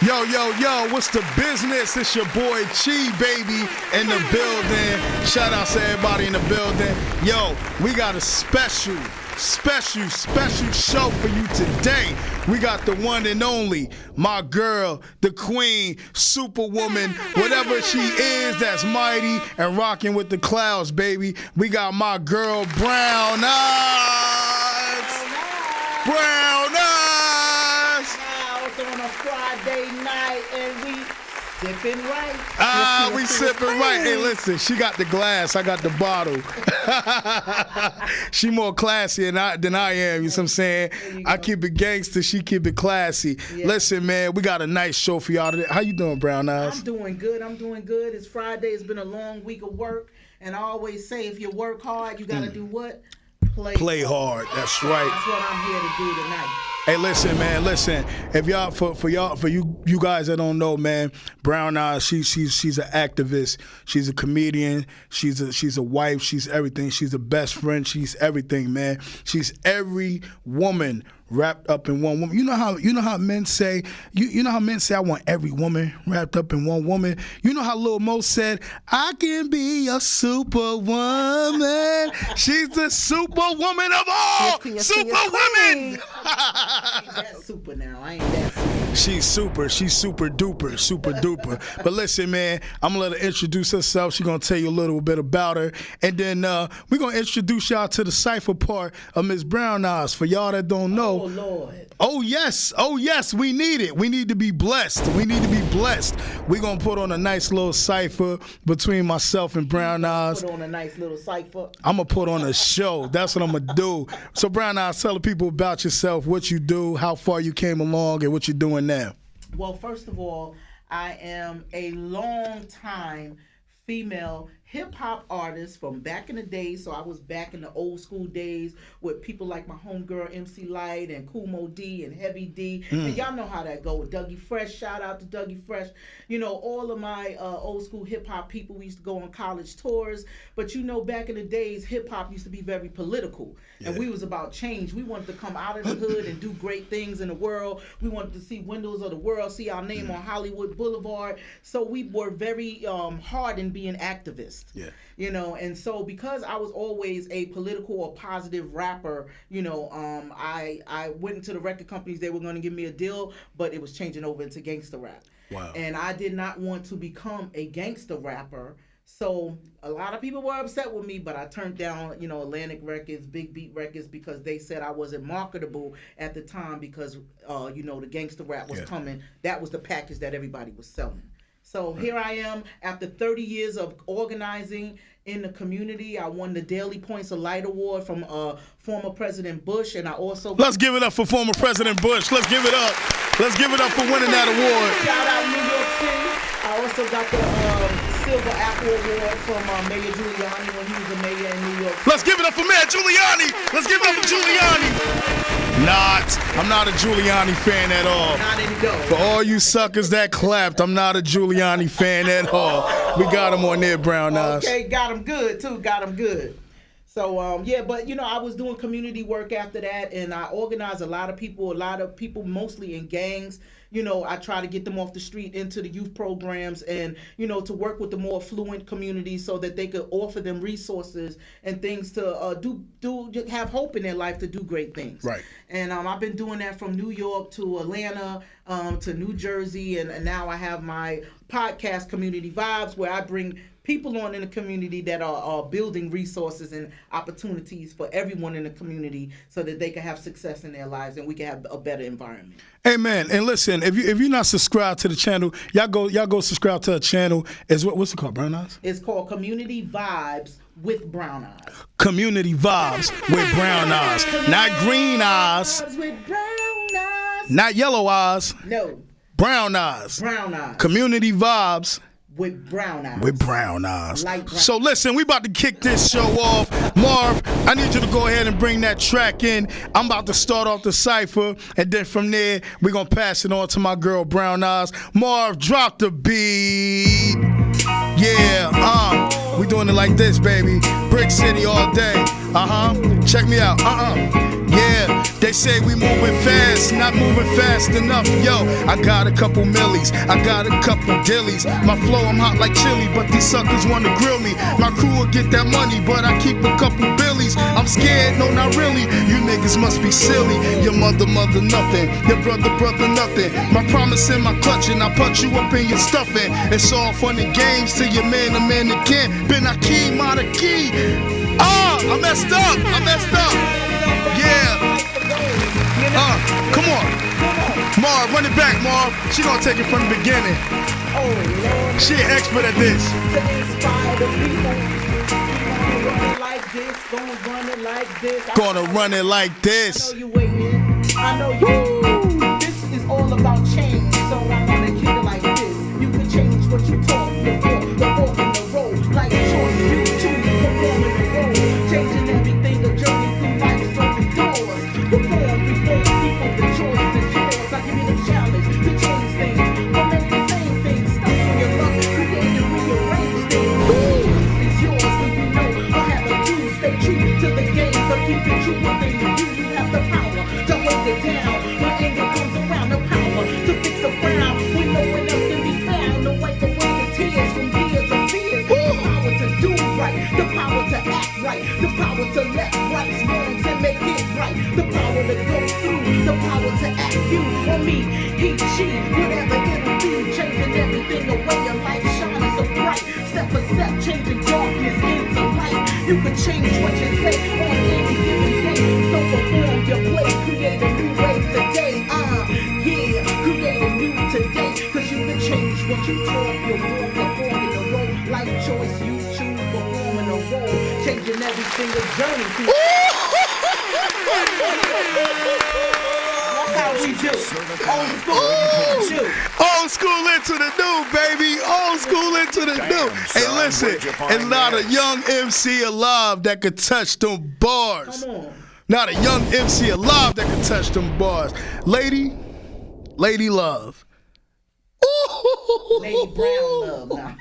Yo, yo, yo, what's the business? It's your boy Chee, baby, in the building. Shout out to everybody in the building. Yo, we got a special show for you today. We got the one and only, my girl, the queen, superwoman, whatever she is that's mighty and rocking with the clouds, baby. We got my girl, Brown Eyes. Brown Eyes. On a Friday night and we sipping right. We sipping right. Hey, listen, she got the glass, I got the bottle. She more classy than I am, you know what I'm saying? I keep it gangster, she keep it classy. Yeah. Listen, man, we got a nice show for y'all today. How you doing, Brown Eyes? I'm doing good. It's Friday. It's been a long week of work. And I always say, if you work hard, you got to do what? Play hard. That's right. That's what I'm here to do tonight. Hey, listen, man. Listen, if y'all for you guys that don't know, man, Brown Eyes, she's an activist. She's a comedian. She's a wife. She's everything. She's a best friend. She's everything, man. She's every woman wrapped up in one woman. You know how men say, you know how men say, I want every woman wrapped up in one woman. You know how Lil Mo said, I can be a superwoman. She's the superwoman of all superwomen. That's super now. I ain't that super. She's super duper. But listen, man, I'm gonna let her introduce herself. She's gonna tell you a little bit about her. And then we're gonna introduce y'all to the cipher part of Miss Brown Eyes. For y'all that don't know. Oh, Lord. Oh yes, we need it. We need to be blessed. We're gonna put on a nice little cipher between myself and Brown Eyes. Put on a nice little cipher. I'm gonna put on a show. That's what I'm gonna do. So Brown Eyes, tell the people about yourself, what you do, how far you came along, and what you're doing now. Well, first of all, I am a long time female hip-hop artist from back in the day. So I was back in the old school days with people like my homegirl MC Light and Cool Mo D and Heavy D. And y'all know how that go with Dougie Fresh. Shout out to Dougie Fresh. You know, all of my old school hip-hop people, we used to go on college tours. But you know, back in the days, hip-hop used to be very political. Yeah. And we was about change. We wanted to come out of the hood and do great things in the world. We wanted to see windows of the world, see our name on Hollywood Boulevard. So we were very hard in being activists. Yeah. You know, and so because I was always a political or positive rapper, you know, I went into the record companies. They were going to give me a deal, but it was changing over into gangster rap. Wow. And I did not want to become a gangster rapper. So a lot of people were upset with me, but I turned down, you know, Atlantic Records, Big Beat Records, because they said I wasn't marketable at the time because, you know, the gangster rap was coming. That was the package that everybody was selling. So here I am after 30 years of organizing in the community. I won the Daily Points of Light Award from former President Bush, and I also... Let's give it up for former President Bush. Let's give it up for winning that award. Shout out New York City. I also got the Silver Apple Award from Mayor Giuliani when he was a mayor in New York City. Let's give it up for Mayor Giuliani. Let's give it up for Giuliani. I'm not a Giuliani fan at all. Not any go. For all you suckers that clapped, I'm not a Giuliani fan at all. We got him on there, Brown Eyes. Okay, got him good too. Got him good. So yeah, but you know, I was doing community work after that, and I organized a lot of people mostly in gangs. You know, I try to get them off the street into the youth programs and, you know, to work with the more affluent communities so that they could offer them resources and things to have hope in their life to do great things. Right. And I've been doing that from New York to Atlanta to New Jersey, and now I have my podcast, Community Vibes, where I bring people on in the community that are building resources and opportunities for everyone in the community so that they can have success in their lives and we can have a better environment. Amen. And listen, if you're not subscribed to the channel, y'all go subscribe to our channel. What's it called, Brown Eyes? It's called Community Vibes with Brown Eyes. Community Vibes with Brown Eyes. Not green eyes. With brown eyes. Not yellow eyes. No. Brown eyes. Brown eyes. Community Vibes. With brown eyes. With brown eyes. Light brown. So listen, we about to kick this show off. Marv, I need you to go ahead and bring that track in. I'm about to start off the cipher, and then from there, we're going to pass it on to my girl, Brown Eyes. Marv, drop the beat. Yeah, we doing it like this, baby. Brick City all day. Check me out. Yeah. They say we moving fast, not moving fast enough. Yo, I got a couple millies, I got a couple dillies. My flow, I'm hot like chili, but these suckers wanna grill me. My crew will get that money, but I keep a couple billies. I'm scared, no, not really. You niggas must be silly. Your mother, nothing. Your brother, nothing. My promise in my clutch, and I punch you up in your stuffing. It's all fun and games till your man, a man again. Been a key, mata key. I messed up. Yeah. Come on. Marv, run it back, Marv. She gonna take it from the beginning. Oh, Lord. She an expert at this. To inspire the people. Gonna run it like this. Gonna run it like this. Gonna run it like this. I know you waiting. I know you. This is all about change. So I'm gonna keep it like this. You can change what you talk before. The fork in the road. Like choice, you choose. Perform in the role. Changing everything. A journey through life. Open doors. Perform before people. The choice is yours. I give you the challenge to change things. Or make the same things. Stop on your luck. Create and rearrange things. It's yours. When you know I have a clue. Stay true to the game. But keep it true within you. You have the power to hold it down. When anger comes around, the power to fix a frown. When no one else can be found. To wipe away the tears from years of fears. The power to do right. The power to act right. The power to let rights, wrongs, and make it right. The power to go through. The power to act you or me. He, she, whatever it'll be. Changing everything away. Your life shining so bright. Step for step, changing darkness into light. You can change what you say on any given day. So perform your play. Create a new way today. Yeah, create a new today. Cause you can change what you talk. You walk, perform in the role. Life choice you choose, perform in a role. Changing everything, a journey to. That's how we do. Old school do. Old school into the new, baby. Old school into the new. Hey, listen, it's not a young MC alive that could touch them bars. Come on. Not a young MC alive that could touch them bars. Lady Love. Lady Brown Love now.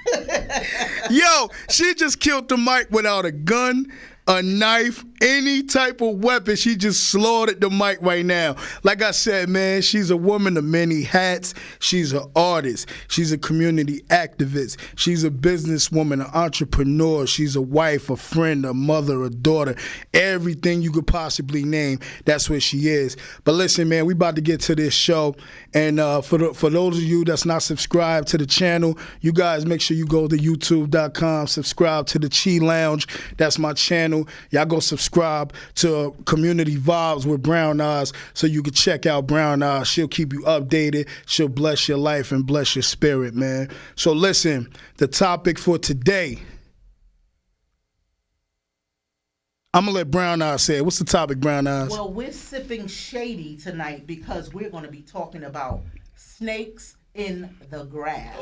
Yo, she just killed the mic without a gun, a knife, any type of weapon. She just slaughtered the mic right now. Like I said, man, she's a woman of many hats. She's an artist. She's a community activist. She's a businesswoman, an entrepreneur. She's a wife, a friend, a mother, a daughter. Everything you could possibly name, that's what she is. But listen, man, we about to get to this show. And for those of you that's not subscribed to the channel, you guys make sure you go to youtube.com, subscribe to the Chee Lounge. That's my channel. Y'all go subscribe to Community Vibes with Brown Eyes so you can check out Brown Eyes. She'll keep you updated. She'll bless your life and bless your spirit, man. So listen, the topic for today, I'm going to let Brown Eyes say it. What's the topic, Brown Eyes? Well, we're sipping shady tonight because we're going to be talking about snakes in the grass.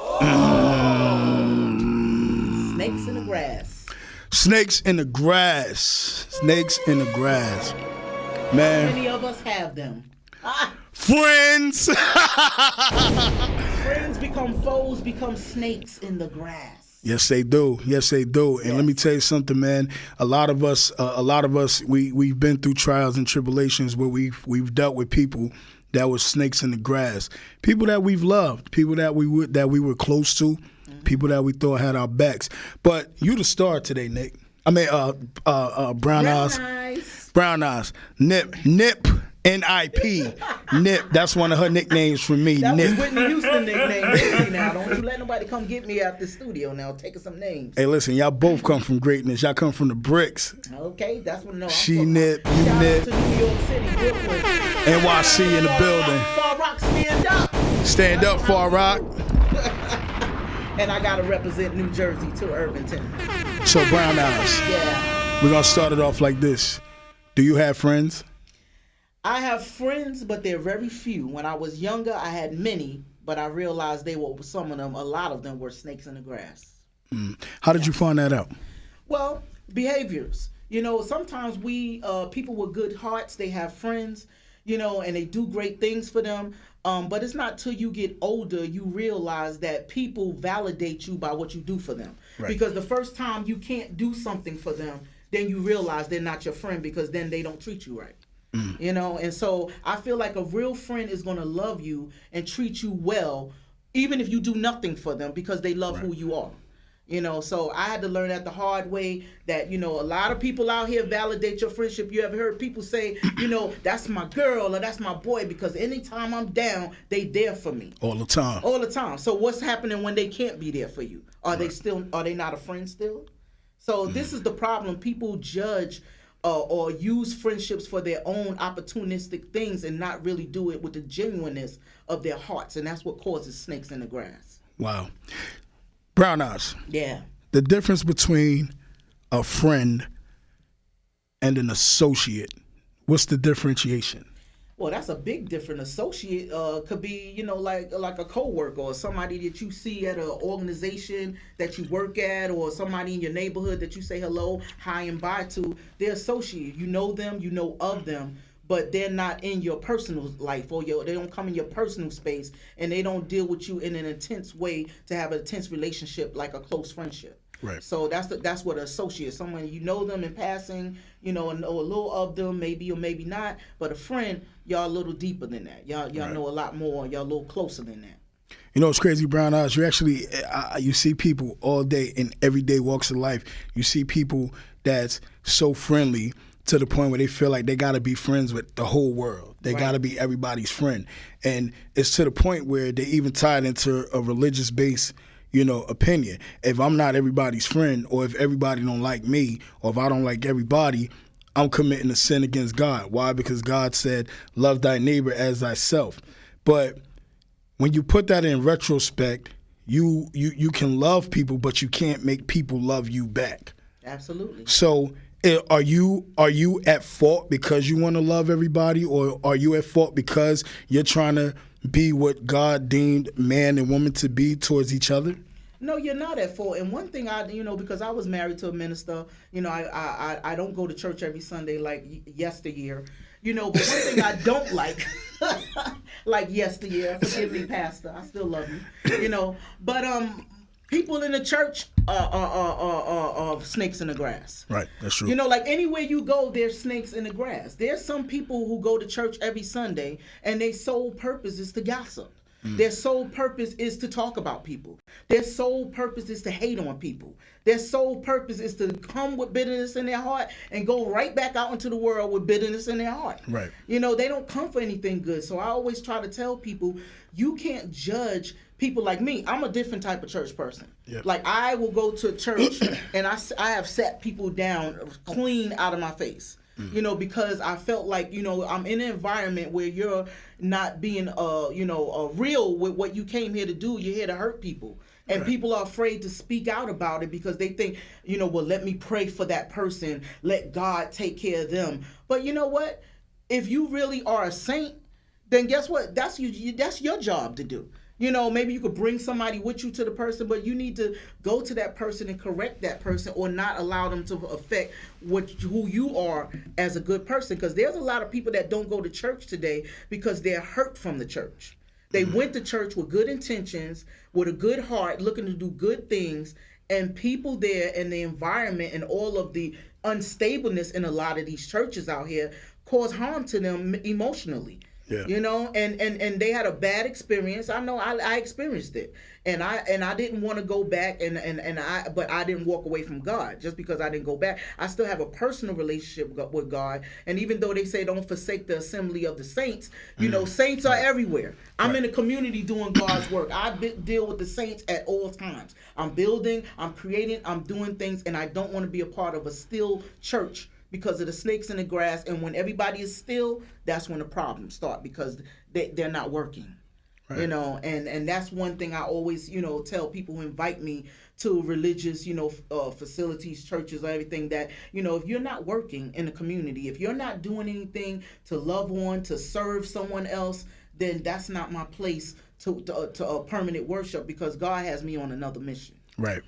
Snakes in the grass. Snakes in the grass. Snakes in the grass. Man. How many of us have them? Friends. Friends become foes, become snakes in the grass. Yes, they do. Yes, they do. And let me tell you something, man. A lot of us, we've been through trials and tribulations where we've dealt with people that were snakes in the grass. People that we've loved, people that we were close to, people that we thought had our backs. But you the star today, Nick. I mean, Brown Eyes. Brown Eyes. Nip. N-I-P. Nip. That's one of her nicknames for me. That Nip. was Whitney Houston nickname. Now, don't you let nobody come get me out the studio now, taking some names. Hey, listen, y'all both come from greatness. Y'all come from the bricks. Okay, that's what no. She Nip, you Shout Nip. out to New York City, Brooklyn. NYC in the building. Far Rock, stand up. Stand up, Far Rock. And I gotta represent New Jersey to Irvington. So Brown Eyes, Yeah. we're gonna start it off like this. Do you have friends? I have friends, but they're very few. When I was younger, I had many, but I realized a lot of them were snakes in the grass. How did you find that out? Well, behaviors. You know, sometimes people with good hearts, they have friends, you know, and they do great things for them. But it's not till you get older you realize that people validate you by what you do for them. Right. Because the first time you can't do something for them, then you realize they're not your friend because then they don't treat you right. You know, and so I feel like a real friend is going to love you and treat you well, even if you do nothing for them, because they love who you are. You know, so I had to learn that the hard way that, you know, a lot of people out here validate your friendship. You ever heard people say, you know, that's my girl or that's my boy, because anytime I'm down, they there for me. All the time. All the time. So what's happening when they can't be there for you? Are they not a friend still? So this is the problem. People judge or use friendships for their own opportunistic things and not really do it with the genuineness of their hearts. And that's what causes snakes in the grass. Wow. Brown Eyes. Yeah. The difference between a friend and an associate, what's the differentiation? Well, that's a big difference. Associate could be, you know, like a coworker or somebody that you see at an organization that you work at, or somebody in your neighborhood that you say hello, hi, and bye to. They're associate. You know them, you know of them, but they're not in your personal life, or they don't come in your personal space, and they don't deal with you in an intense way to have an intense relationship like a close friendship. Right. So that's what an associate. Someone you know them in passing, you know, and know a little of them, maybe or maybe not. But a friend, y'all a little deeper than that. Y'all know a lot more. Y'all a little closer than that. You know, it's crazy, Brown Eyes. You actually, you see people all day in everyday walks of life. You see people that's so friendly to the point where they feel like they got to be friends with the whole world. They got to be everybody's friend. And it's to the point where they even tie it into a religious base, you know, opinion. If I'm not everybody's friend, or if everybody don't like me, or if I don't like everybody, I'm committing a sin against God. Why? Because God said, love thy neighbor as thyself. But when you put that in retrospect, you can love people, but you can't make people love you back. Absolutely. So are you at fault because you want to love everybody, or are you at fault because you're trying to be what God deemed man and woman to be towards each other? No, you're not at fault. And one thing because I was married to a minister, you know, I don't go to church every Sunday like yesteryear, you know, but one thing I don't like yesteryear, forgive me, Pastor, I still love you, you know, but people in the church are snakes in the grass. Right, that's true. You know, like anywhere you go, there's snakes in the grass. There's some people who go to church every Sunday and their sole purpose is to gossip. Their sole purpose is to talk about people. Their sole purpose is to hate on people. Their sole purpose is to come with bitterness in their heart and go right back out into the world with bitterness in their heart. Right. You know, they don't come for anything good. So I always try to tell people, you can't judge people like me. I'm a different type of church person. Yep. Like I will go to church and I have sat people down clean out of my face. You know, because I felt like, you know, I'm in an environment where you're not being, real with what you came here to do. You're here to hurt people. And people are afraid to speak out about it because they think, you know, well, let me pray for that person. Let God take care of them. But you know what? If you really are a saint, then guess what? That's your job to do. You know, maybe you could bring somebody with you to the person, but you need to go to that person and correct that person, or not allow them to affect who you are as a good person. Because there's a lot of people that don't go to church today because they're hurt from the church. They went to church with good intentions, with a good heart, looking to do good things, and people there and the environment and all of the unstableness in a lot of these churches out here cause harm to them emotionally. Yeah. You know, and they had a bad experience. I know I experienced it, and I didn't want to go back, but I didn't walk away from God just because I didn't go back. I still have a personal relationship with God, and even though they say don't forsake the assembly of the saints, you know, saints are everywhere. I'm in a community doing God's work. I deal with the saints at all times. I'm building, I'm creating, I'm doing things, and I don't want to be a part of a still church because of the snakes in the grass. And when everybody is still, that's when the problems start, because they're not working. Right. You know, and that's one thing I always, you know, tell people who invite me to religious, you know, facilities, churches, or everything, that, you know, if you're not working in the community, if you're not doing anything to love on, to serve someone else, then that's not my place to permanent worship, because God has me on another mission. Right.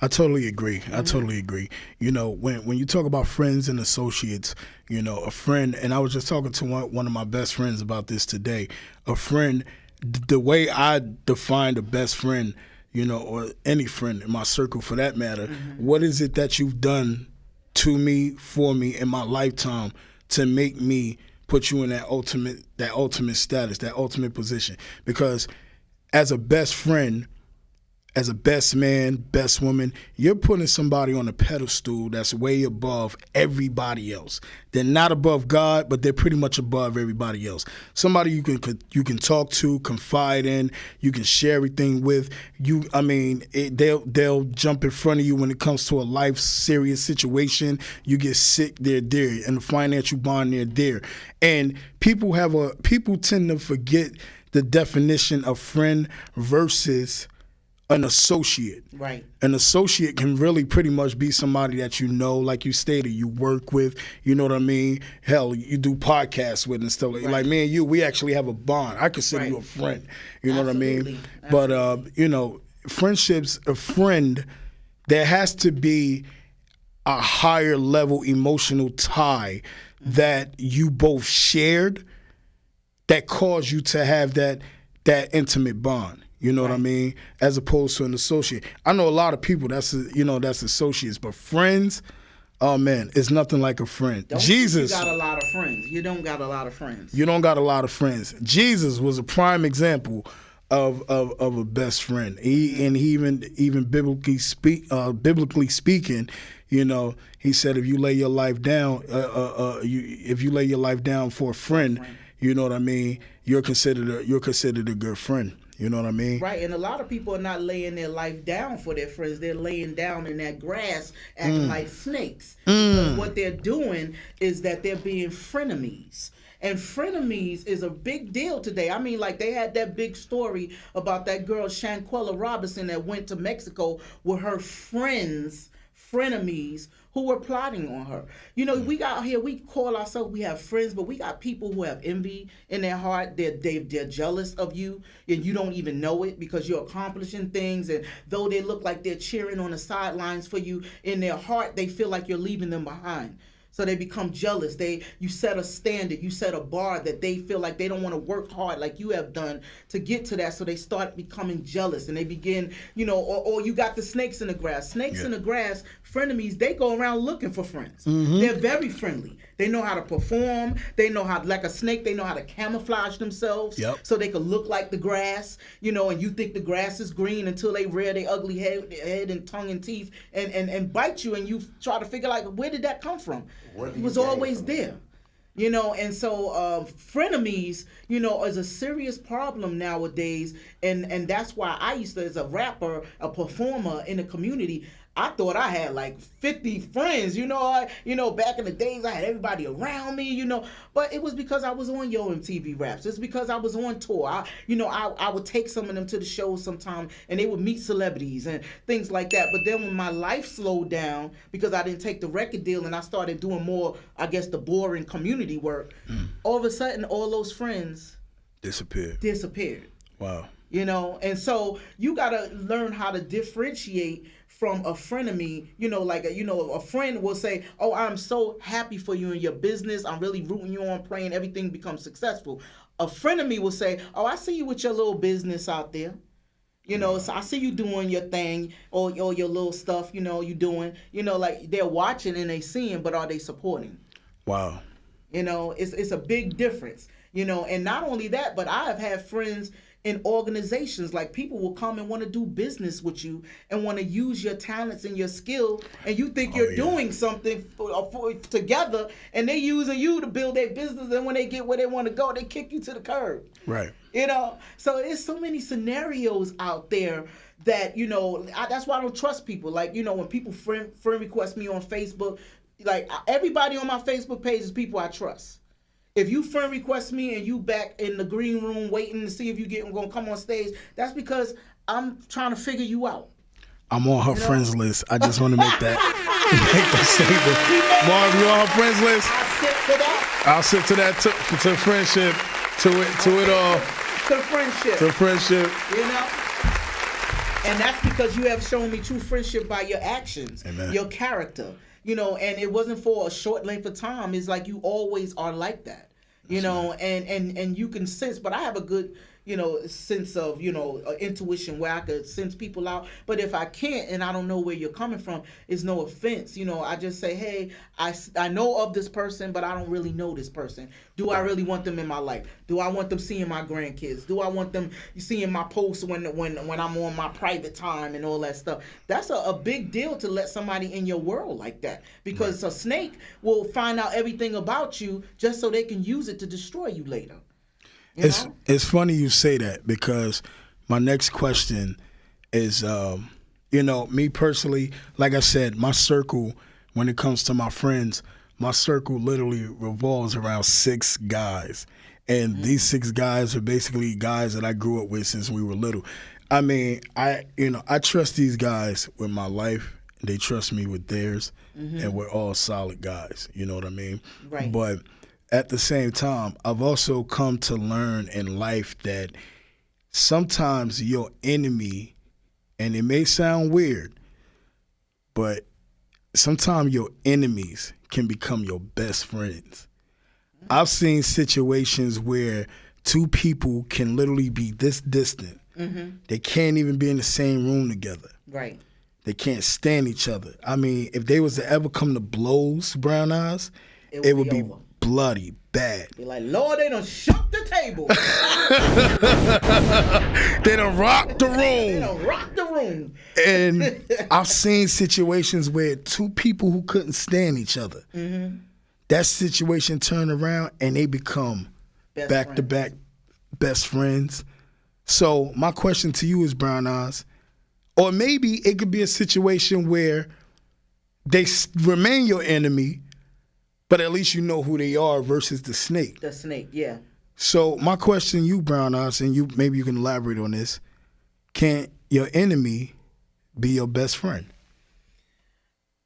I totally agree. I totally agree. You know, when you talk about friends and associates, you know, a friend, and I was just talking to one of my best friends about this today, a friend, the way I define the best friend, you know, or any friend in my circle for that matter, what is it that you've done to me, for me, in my lifetime to make me put you in that ultimate status, that ultimate position. Because as a best friend, as a best man, best woman, you're putting somebody on a pedestal that's way above everybody else. They're not above God, but they're pretty much above everybody else. Somebody you can talk to, confide in, you can share everything with. They'll jump in front of you when it comes to a life serious situation. You get sick, they're there, and the financial bond, they're there. And people tend to forget the definition of friend versus an associate. Right. An associate can really pretty much be somebody that you know, like you stated, you work with, you know what I mean? Hell, you do podcasts with and stuff. Right. Like me and you, we actually have a bond. I consider you a friend. You know Absolutely. what I mean? Absolutely. But, friendships, a friend, there has to be a higher level emotional tie that you both shared that caused you to have that intimate bond. You know what I mean? As opposed to an associate. I know a lot of people that's associates, but friends, oh man, it's nothing like a friend. Jesus, you got a lot of friends. You don't got a lot of friends. You don't got a lot of friends. Jesus was a prime example of a best friend. He even biblically speaking, he said if you lay your life down, if you lay your life down for a friend, you know what I mean, you're considered a good friend. You know what I mean? Right, and a lot of people are not laying their life down for their friends. They're laying down in that grass acting like snakes. Because what they're doing is that they're being frenemies. And frenemies is a big deal today. I mean, like they had that big story about that girl, Shanquella Robinson, that went to Mexico with her frenemies who were plotting on her. We got here, we call ourselves, we have friends, but we got people who have envy in their heart. They're jealous of you, and you don't even know it because you're accomplishing things. And though they look like they're cheering on the sidelines for you, in their heart, they feel like you're leaving them behind. So they become jealous. You set a standard, you set a bar that they feel like they don't want to work hard like you have done to get to that. So they start becoming jealous and they begin, or you got the snakes in the grass. Snakes in the grass, frenemies, they go around looking for friends. They're very friendly. They know how to perform. They know how, like a snake, they know how to camouflage themselves so they can look like the grass, and you think the grass is green until they rear their ugly head and tongue and teeth and bite you, and you try to figure out where did that come from? It was always there. And so frenemies, is a serious problem nowadays, and that's why I used to, as a rapper, a performer in the community, I thought I had like 50 friends, back in the days I had everybody around me, but it was because I was on Yo MTV Raps. It's because I was on tour. I would take some of them to the shows sometime and they would meet celebrities and things like that. But then when my life slowed down because I didn't take the record deal and I started doing more, I guess, the boring community work, all of a sudden all those friends disappeared. Wow. And so you got to learn how to differentiate from a frenemy. A friend will say, oh, I'm so happy for you in your business. I'm really rooting you on, praying everything becomes successful. A frenemy will say, oh, I see you with your little business out there. So I see you doing your thing or your little stuff, you doing, like they're watching and they seeing, but are they supporting? Wow. It's a big difference, and not only that, but I have had friends in organizations, like people will come and want to do business with you and want to use your talents and your skill, and you think you're doing something for together, and they using you to build their business, and when they get where they want to go, they kick you to the curb. Right. So there's so many scenarios out there that, that's why I don't trust people. Like, when people friend request me on Facebook, like everybody on my Facebook page is people I trust. If you friend request me and you back in the green room waiting to see if you gonna come on stage, that's because I'm trying to figure you out. I'm on her friends list. I just want to make that statement. Marv, you on her friends list? I'll sit to that. To friendship, to it all. To friendship. To friendship. And that's because you have shown me true friendship by your actions, your character. And it wasn't for a short length of time. It's like you always are like that, and you can sense. But I have a good, sense of, intuition where I could sense people out. But if I can't and I don't know where you're coming from, it's no offense. I just say, hey, I know of this person, but I don't really know this person. Do I really want them in my life? Do I want them seeing my grandkids? Do I want them seeing my posts when I'm on my private time and all that stuff? That's a big deal to let somebody in your world like that, because a snake will find out everything about you just so they can use it to destroy you later. It's funny you say that, because my next question is, me personally, like I said, my circle, when it comes to my friends, my circle literally revolves around 6 guys. And these 6 guys are basically guys that I grew up with since we were little. I mean, I trust these guys with my life. They trust me with theirs, and we're all solid guys. You know what I mean? Right. But at the same time, I've also come to learn in life that sometimes your enemy, and it may sound weird, but sometimes your enemies can become your best friends. I've seen situations where 2 people can literally be this distant. They can't even be in the same room together. Right. They can't stand each other. I mean, if they was to ever come to blows, Brown Eyes, it would be bloody bad. Be like, Lord, they done shook the table. They done rocked the room. They done rocked the room. And I've seen situations where 2 people who couldn't stand each other, that situation turn around and they become back-to-back best friends. So my question to you is, Brown Eyes, or maybe it could be a situation where they remain your enemy, but at least you know who they are versus the snake. The snake, yeah. So my question to you, Brown Eyes, and maybe you can elaborate on this, can your enemy be your best friend?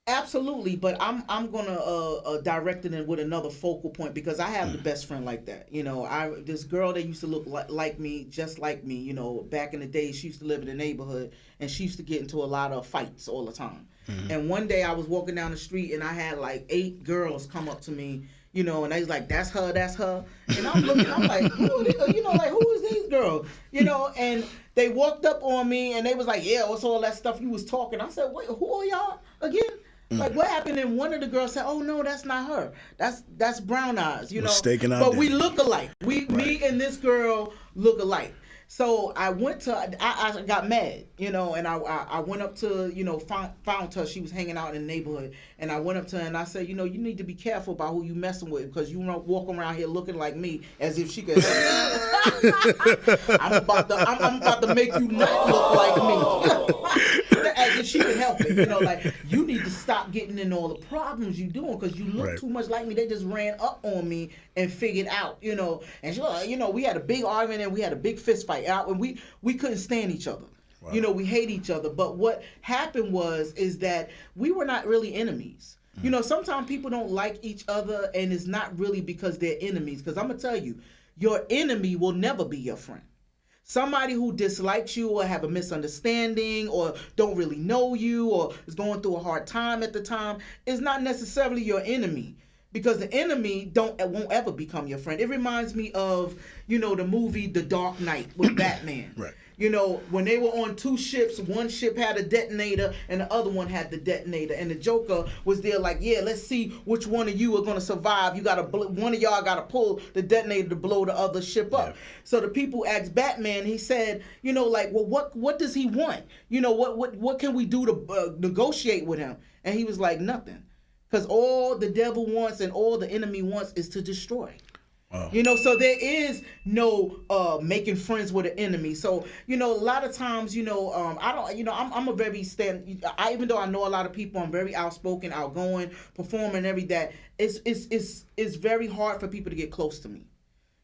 Absolutely, but I'm gonna direct it in with another focal point, because I have the best friend like that. This girl that used to look like me, just like me. Back in the day, she used to live in the neighborhood, and she used to get into a lot of fights all the time. And one day I was walking down the street, and I had like 8 girls come up to me, and they was like, "That's her, that's her." And I'm looking, I'm like, who is these girls? And they walked up on me, and they was like, "Yeah, what's all that stuff you was talking?" I said, "Wait, who are y'all again?" Like, what happened? And one of the girls said, "Oh no, that's not her. That's Brown Eyes." Mistaken but identity. we look alike. Me and this girl look alike. So I went to, I got mad, and I went up to, found her. She was hanging out in the neighborhood, and I went up to her and I said, you need to be careful about who you messing with, because you walk around here looking like me, as if she could help you. I'm about to make you not look like me. As if she could help it, like, you need to stop getting in all the problems you doing, because you look too much like me. They just ran up on me and figured out, and she was like, we had a big argument and we had a big fist fight out, and we couldn't stand each other. Wow. We hate each other. But what happened is that we were not really enemies. Sometimes people don't like each other, and it's not really because they're enemies. Because I'm going to tell you, your enemy will never be your friend. Somebody who dislikes you or have a misunderstanding or don't really know you or is going through a hard time at the time is not necessarily your enemy. Because the enemy won't ever become your friend. It reminds me of, the movie The Dark Knight with Batman. Right. When they were on 2 ships, one ship had a detonator and the other one had the detonator. And the Joker was there like, yeah, let's see which one of you are going to survive. One of y'all got to pull the detonator to blow the other ship up. Yeah. So the people asked Batman, he said, well, what does he want? What can we do to negotiate with him? And he was like, nothing. Because all the devil wants and all the enemy wants is to destroy. Wow. So there is no making friends with an enemy. So, a lot of times, I don't, I'm a very even though I know a lot of people, I'm very outspoken, outgoing, performing every day. It's very hard for people to get close to me.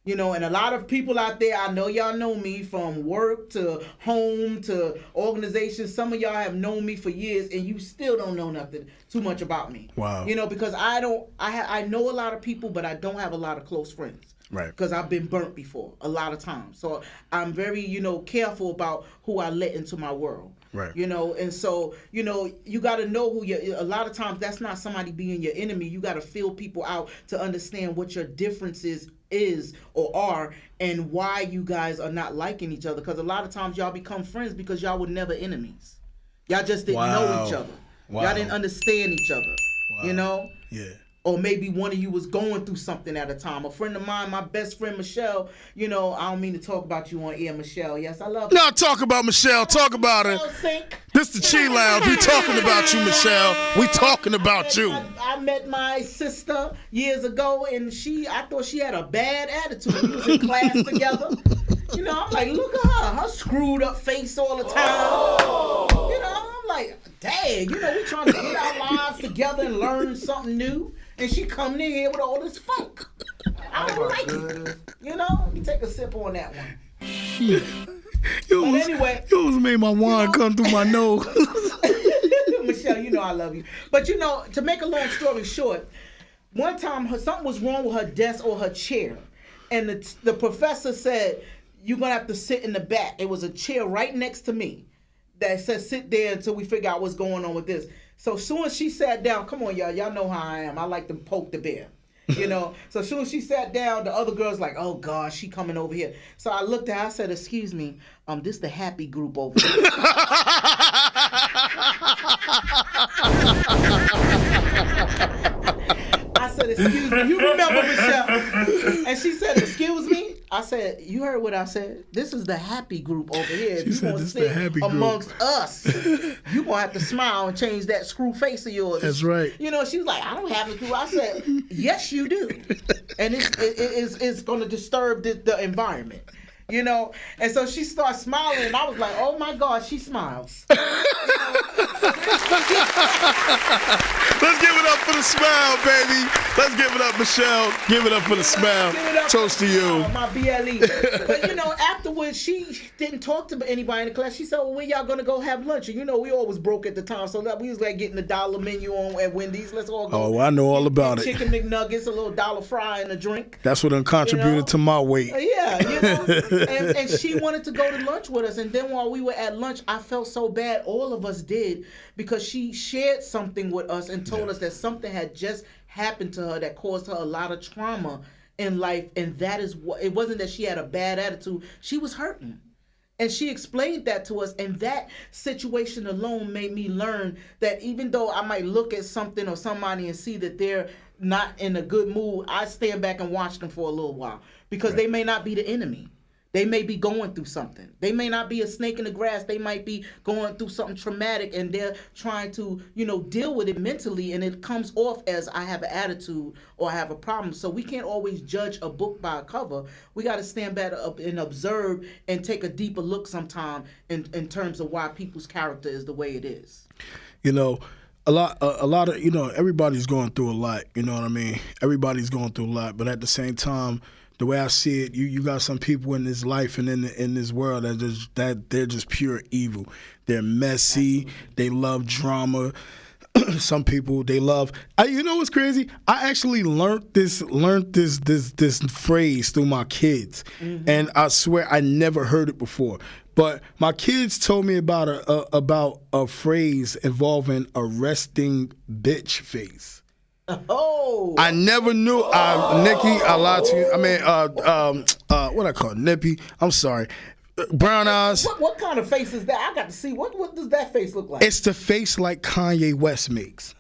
And a lot of people out there, I know y'all know me from work to home to organizations. Some of y'all have known me for years, and you still don't know nothing too much about me. Wow. Because I know a lot of people, but I don't have a lot of close friends. Right. Because I've been burnt before a lot of times. So I'm very, careful about who I let into my world. Right. And so, you got to know who a lot of times that's not somebody being your enemy. You got to feel people out to understand what your differences is or are, and why you guys are not liking each other. Because a lot of times y'all become friends because y'all were never enemies. Y'all just didn't know each other. Y'all didn't understand each other. You know? Yeah. Or maybe one of you was going through something at a time. A friend of mine, my best friend Michelle, you know, I don't mean to talk about you on air, Michelle. Yes, I love you. No, talk about Michelle. Talk about her. This the Chee Lounge. We talking about you, Michelle. We talking about you. I met my sister years ago, and I thought she had a bad attitude. We was in class together. You know, I'm like, look at her screwed up face all the time. You know, I'm like, dang, you know, we trying to get our lives together and learn something new. And she coming in here with all this funk. I don't like it. You know, let me take a sip on that one. Anyway, you almost made my wine come through my nose. Michelle, you know I love you. But you know, to make a long story short, one time something was wrong with her desk or her chair. And the professor said, you're going to have to sit in the back. It was a chair right next to me that said, sit there until we figure out what's going on with this. So as soon as she sat down, come on, y'all know how I am. I like to poke the bear, you know. So as soon as she sat down, the other girl's like, oh, God, she coming over here. So I looked at her, I said, excuse me, this the happy group over here. I said, excuse me. You remember, Michelle? And she said, excuse me? I said, you heard what I said? This is the happy group over here. If you want to sit amongst us, you going to have to smile and change that screw face of yours. That's right. You know, she was like, I don't have a clue. I said, yes, you do. And it's going to disturb the environment. You know, and so she starts smiling, and I was like, "Oh my God, she smiles." Let's give it up for the smile, baby. Let's give it up, Michelle. Give it up for the smile. Toast to you. My BLE. But you know, afterwards, she didn't talk to anybody in the class. She said, "Well, when y'all gonna go have lunch?" And you know, we always broke at the time, so we was like getting the $1 menu on at Wendy's. Let's all go. Oh, I know all about it. Chicken McNuggets, a little $1 fry, and a drink. That's what done contributed to my weight. Yeah, you know. And she wanted to go to lunch with us. And then while we were at lunch, I felt so bad. All of us did, because she shared something with us and told us that something had just happened to her that caused her a lot of trauma in life. And that is what, it wasn't that she had a bad attitude. She was hurting. And she explained that to us. And that situation alone made me learn that even though I might look at something or somebody and see that they're not in a good mood, I stand back and watch them for a little while, because they may not be the enemy. They may be going through something. They may not be a snake in the grass. They might be going through something traumatic, and they're trying to, you know, deal with it mentally, and it comes off as I have an attitude or I have a problem. So we can't always judge a book by a cover. We got to stand back up and observe and take a deeper look sometime in terms of why people's character is the way it is. You know, a lot of, you know, everybody's going through a lot. You know what I mean? Everybody's going through a lot, but at the same time, the way I see it, you got some people in this life and in this world that they're just pure evil. They're messy. They love drama. Some people, they love. You know what's crazy? I actually learned this phrase through my kids, and I swear I never heard it before. But my kids told me about a phrase involving a resting bitch face. Oh, I never knew. Nikki, I lied to you. I mean, what I call it? Nippy. I'm sorry. Brown eyes. What kind of face is that? I got to see. What does that face look like? It's the face like Kanye West makes.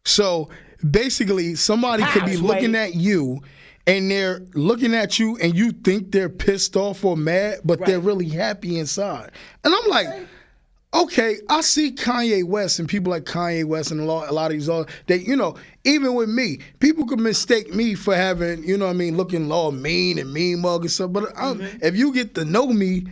So basically, somebody could be looking at you, and they're looking at you, and you think they're pissed off or mad, but they're really happy inside. And I'm like, okay, I see Kanye West and people like Kanye West and a lot of these other, they, you know, even with me, people could mistake me for having, you know what I mean, looking all mean and mean mug and stuff. But if you get to know me,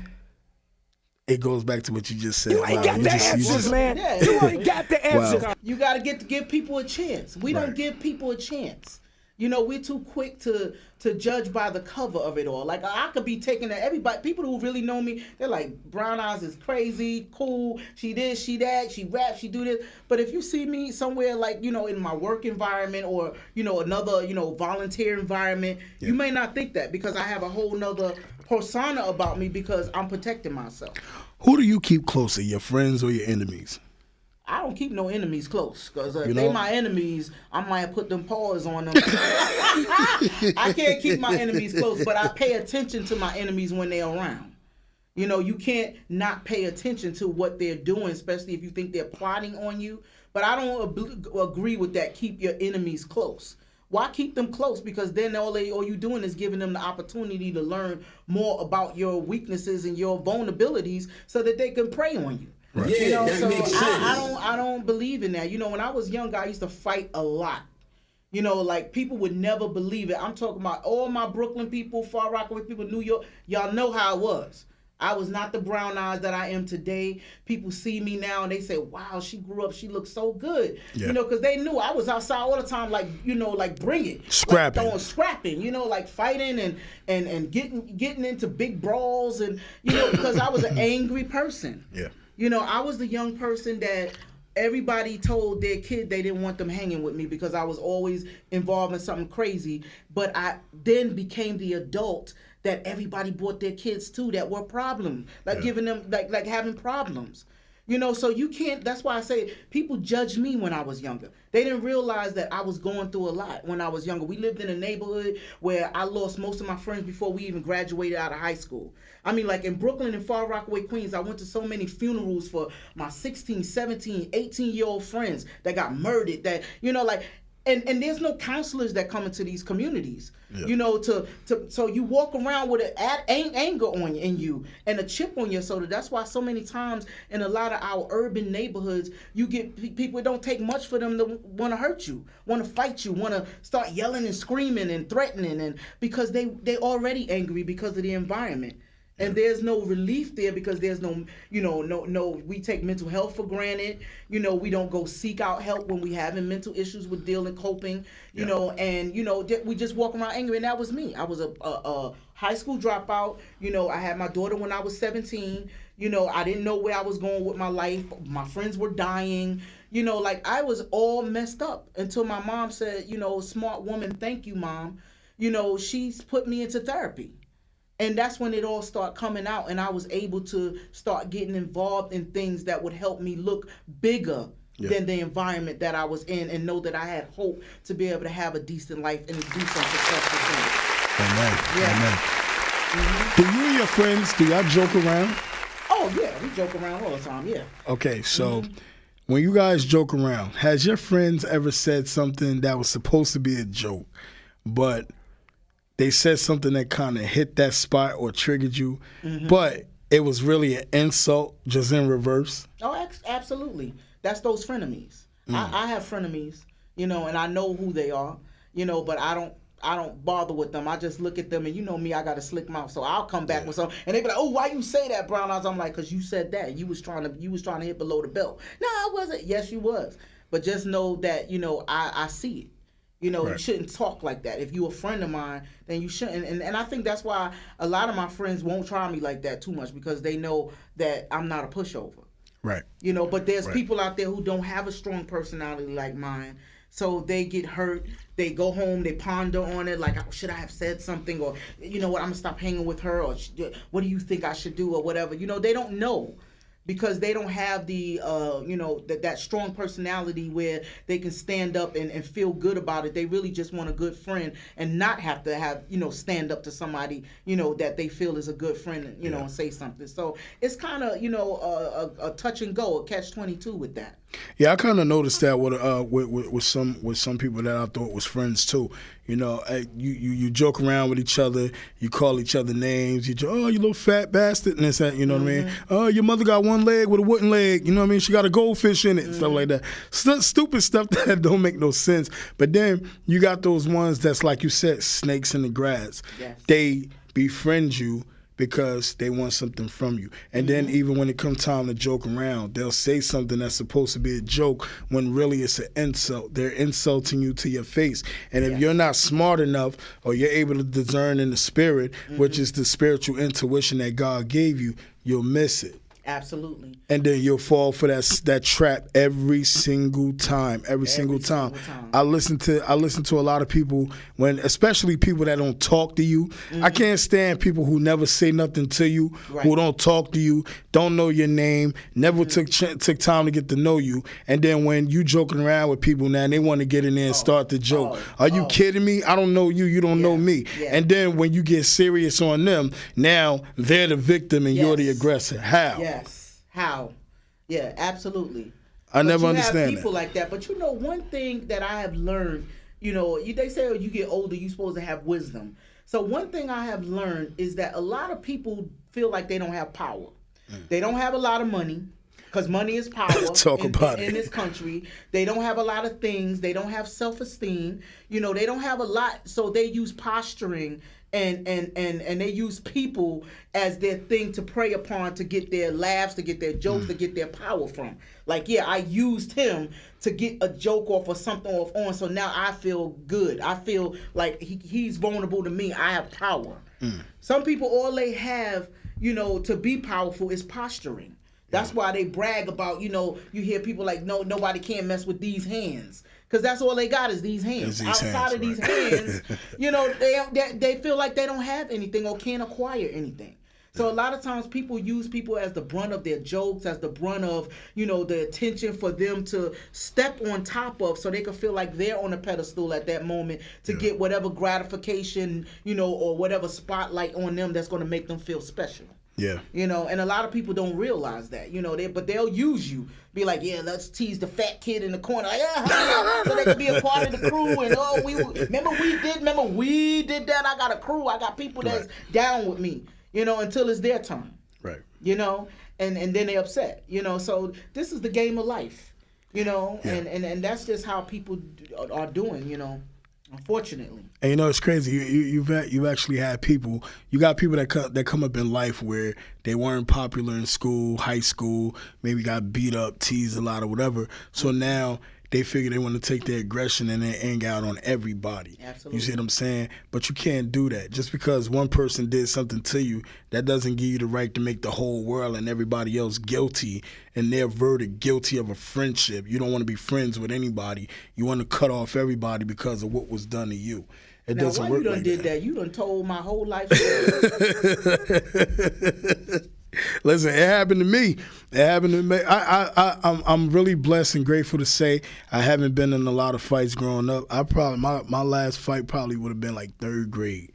it goes back to what you just said. You ain't got the answers, man. Yeah. You ain't got the answers. Wow. You got to give people a chance. We don't give people a chance. You know, we're too quick to judge by the cover of it all. Like, I could be taking that. Everybody, people who really know me, they're like, Brown Eyes is crazy, cool, she this, she that, she raps, she do this. But if you see me somewhere like, you know, in my work environment or, you know, another, you know, volunteer environment, you may not think that, because I have a whole nother persona about me, because I'm protecting myself. Who do you keep closer, your friends or your enemies? I don't keep no enemies close, because if You they know? my enemies, I might put them paws on them. I can't keep my enemies close, but I pay attention to my enemies when they're around. You know, you can't not pay attention to what they're doing, especially if you think they're plotting on you. But I don't agree with that. Keep your enemies close. Why keep them close? Because then all you doing is giving them the opportunity to learn more about your weaknesses and your vulnerabilities, so that they can prey on you. Right. Yeah, You know, that so makes sense. I don't believe in that. You know, when I was younger, I used to fight a lot. You know, like, people would never believe it. I'm talking about all my Brooklyn people, Far Rockaway people, New York. Y'all know how it was. I was not the brown eyes that I am today. People see me now and they say, wow, she grew up, she looks so good. Yeah. You know, because they knew I was outside all the time, like, you know, like, bring it. Scrapping. Like, scrapping, you know, like fighting and getting into big brawls, and, you know, because I was an angry person. Yeah. You know, I was the young person that everybody told their kid they didn't want them hanging with me because I was always involved in something crazy. But I then became the adult that everybody brought their kids to that were problem, like giving them like having problems. You know, so you can't, that's why I say people judged me when I was younger. They didn't realize that I was going through a lot when I was younger. We lived in a neighborhood where I lost most of my friends before we even graduated out of high school. I mean, like in Brooklyn and Far Rockaway, Queens, I went to so many funerals for my 16, 17, 18-year-old friends that got murdered, that, you know, like, and there's no counselors that come into these communities, you know, so you walk around with anger in you and a chip on your shoulder. That's why so many times in a lot of our urban neighborhoods, you get people, it don't take much for them to want to hurt you, want to fight you, want to start yelling and screaming and threatening, and because they already angry because of the environment. And there's no relief there because there's no, you know, no, we take mental health for granted. You know, we don't go seek out help when we having mental issues with dealing, coping, you know, and, you know, we just walk around angry. And that was me. I was a high school dropout. You know, I had my daughter when I was 17. You know, I didn't know where I was going with my life. My friends were dying. You know, like, I was all messed up until my mom said, you know, smart woman, thank you, Mom. You know, she's put me into therapy. And that's when it all started coming out, and I was able to start getting involved in things that would help me look bigger than the environment that I was in, and know that I had hope to be able to have a decent life and do some successful things. Amen. Yeah. Amen. Mm-hmm. Do you and your friends, do y'all joke around? Oh, yeah, we joke around all the time, yeah. Okay, so when you guys joke around, has your friends ever said something that was supposed to be a joke, but they said something that kind of hit that spot or triggered you, but it was really an insult, just in reverse? Oh, absolutely. That's those frenemies. I have frenemies, you know, and I know who they are, you know, but I don't bother with them. I just look at them, and you know me, I got a slick mouth, so I'll come back with something, and they be like, "Oh, why you say that, Brown Eyes?" I'm like, "Cause you said that. You was trying to hit below the belt." No, I wasn't. Yes, you was. But just know that, you know, I see it. You know, you shouldn't talk like that. If you're a friend of mine, then you shouldn't. And I think that's why a lot of my friends won't try me like that too much, because they know that I'm not a pushover. Right. You know, but there's people out there who don't have a strong personality like mine. So they get hurt. They go home. They ponder on it. Like, oh, should I have said something? Or, you know what, I'm going to stop hanging with her. Or, what do you think I should do? Or whatever. You know, they don't know. Because they don't have the, you know, that strong personality where they can stand up and feel good about it. They really just want a good friend and not have to have, you know, stand up to somebody, you know, that they feel is a good friend, you know, and say something. So it's kind of, you know, a touch and go, a catch-22 with that. Yeah, I kind of noticed that with some people that I thought was friends too. You know, you joke around with each other, you call each other names. Oh, you little fat bastard, and this that. You know what I mean? Oh, your mother got one leg with a wooden leg. You know what I mean? She got a goldfish in it, and stuff like that. Stupid stuff that don't make no sense. But then you got those ones that's, like you said, snakes in the grass. Yes. They befriend you because they want something from you. And then even when it comes time to joke around, they'll say something that's supposed to be a joke when really it's an insult. They're insulting you to your face. And if you're not smart enough, or you're able to discern in the spirit, which is the spiritual intuition that God gave you, you'll miss it. Absolutely. And then you'll fall for that trap every single time. Every single time. I listen to a lot of people, especially people that don't talk to you. I can't stand people who never say nothing to you, who don't talk to you, don't know your name, never took time to get to know you. And then when you joking around with people now, and they want to get in there and start the joke. Are you kidding me? I don't know you. You don't know me. Yeah. And then when you get serious on them, now they're the victim and you're the aggressor. How? Yes. How? Yeah, absolutely. I never understand people like that. But one thing that I have learned, they say you get older, you're supposed to have wisdom. So one thing I have learned is that a lot of people feel like they don't have power. They don't have a lot of money. Because money is power in this country. They don't have a lot of things. They don't have self-esteem. They don't have a lot. So they use posturing and they use people as their thing to prey upon, to get their laughs, to get their jokes, to get their power from. Like, I used him to get a joke off or something off on, so now I feel good. I feel like he's vulnerable to me. I have power. Some people, all they have, to be powerful is posturing. That's why they brag about, you hear people like, no, nobody can mess with these hands. Because that's all they got is these hands. Outside of these hands, they feel like they don't have anything or can't acquire anything. So a lot of times people use people as the brunt of their jokes, as the brunt of, the attention for them to step on top of, so they can feel like they're on a pedestal at that moment to get whatever gratification, or whatever spotlight on them that's going to make them feel special. Yeah. And a lot of people don't realize that, but they'll use you. Be like, let's tease the fat kid in the corner. Like, so they can be a part of the crew. And, remember we did that. I got a crew. I got people that's down with me, until it's their time. Right. And then they upset, So this is the game of life, and that's just how people are doing, unfortunately. And it's crazy. You've actually had people. You got people that come up in life where they weren't popular in school, high school, maybe got beat up, teased a lot, or whatever. So now they figure they want to take their aggression and they hang out on everybody. Absolutely. You see what I'm saying? But you can't do that. Just because one person did something to you, that doesn't give you the right to make the whole world and everybody else guilty and their verdict guilty of a friendship. You don't want to be friends with anybody. You want to cut off everybody because of what was done to you. It doesn't work like that. You done did that. You done told my whole life story. Listen, it happened to me. I'm really blessed and grateful to say I haven't been in a lot of fights growing up. My last fight probably would have been like third grade,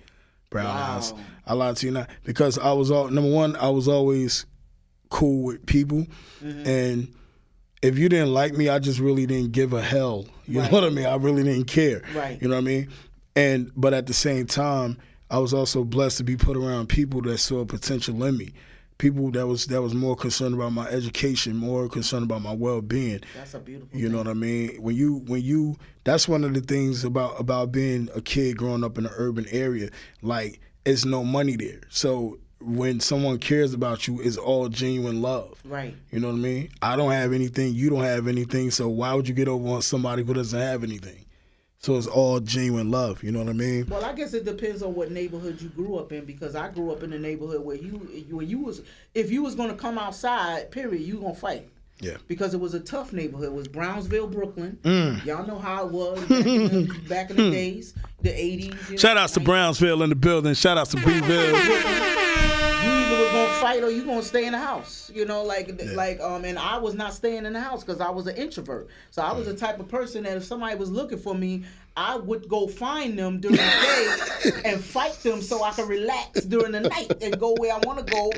Brown House. I lied to you not, because I was number one, I was always cool with people, and if you didn't like me, I just really didn't give a hell. You know what I mean? I really didn't care. Right. You know what I mean? But at the same time, I was also blessed to be put around people that saw potential in me. People that was more concerned about my education, more concerned about my well-being. That's a beautiful You know what I mean? When you that's one of the things about being a kid growing up in an urban area. Like, it's no money there. So when someone cares about you, it's all genuine love. Right. You know what I mean? I don't have anything, you don't have anything, so why would you get over on somebody who doesn't have anything? So it's all genuine love, you know what I mean? Well, I guess it depends on what neighborhood you grew up in, because I grew up in a neighborhood where if you was gonna come outside, period, you gonna fight. Yeah. Because it was a tough neighborhood. It was Brownsville, Brooklyn. Y'all know how it was back in the days, the 80s. Shout outs to Brownsville in the building. Shout outs to Breville. You either was gonna fight or you gonna stay in the house, and I was not staying in the house because I was an introvert. So I was the type of person that if somebody was looking for me, I would go find them during the day and fight them so I could relax during the night and go where I want to go.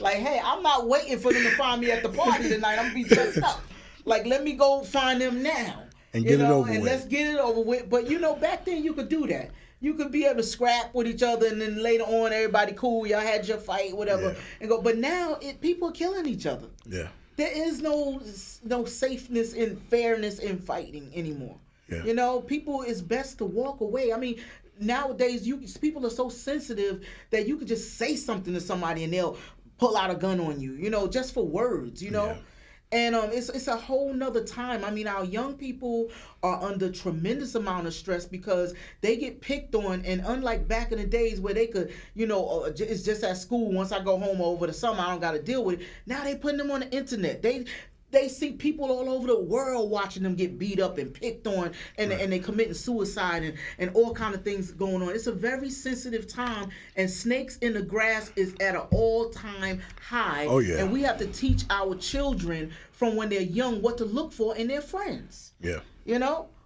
Like, hey, I'm not waiting for them to find me at the party tonight. I'm gonna be dressed up. Like, let me go find them now. And get it over with. Let's get it over with. But back then you could do that. You could be able to scrap with each other, and then later on, everybody cool. Y'all had your fight, whatever, and go. But now, people are killing each other. Yeah. There is no safeness and fairness in fighting anymore. Yeah. People, it's best to walk away. I mean, nowadays, people are so sensitive that you could just say something to somebody and they'll pull out a gun on you. Just for words. Yeah. And it's a whole nother time. I mean, our young people are under tremendous amount of stress because they get picked on. And unlike back in the days where they could, it's just at school. Once I go home over the summer, I don't got to deal with it. Now they putting them on the internet. They see people all over the world watching them get beat up and picked on, and they committing suicide and all kind of things going on. It's a very sensitive time, and snakes in the grass is at an all-time high. Oh, yeah. And we have to teach our children from when they're young what to look for in their friends. Yeah.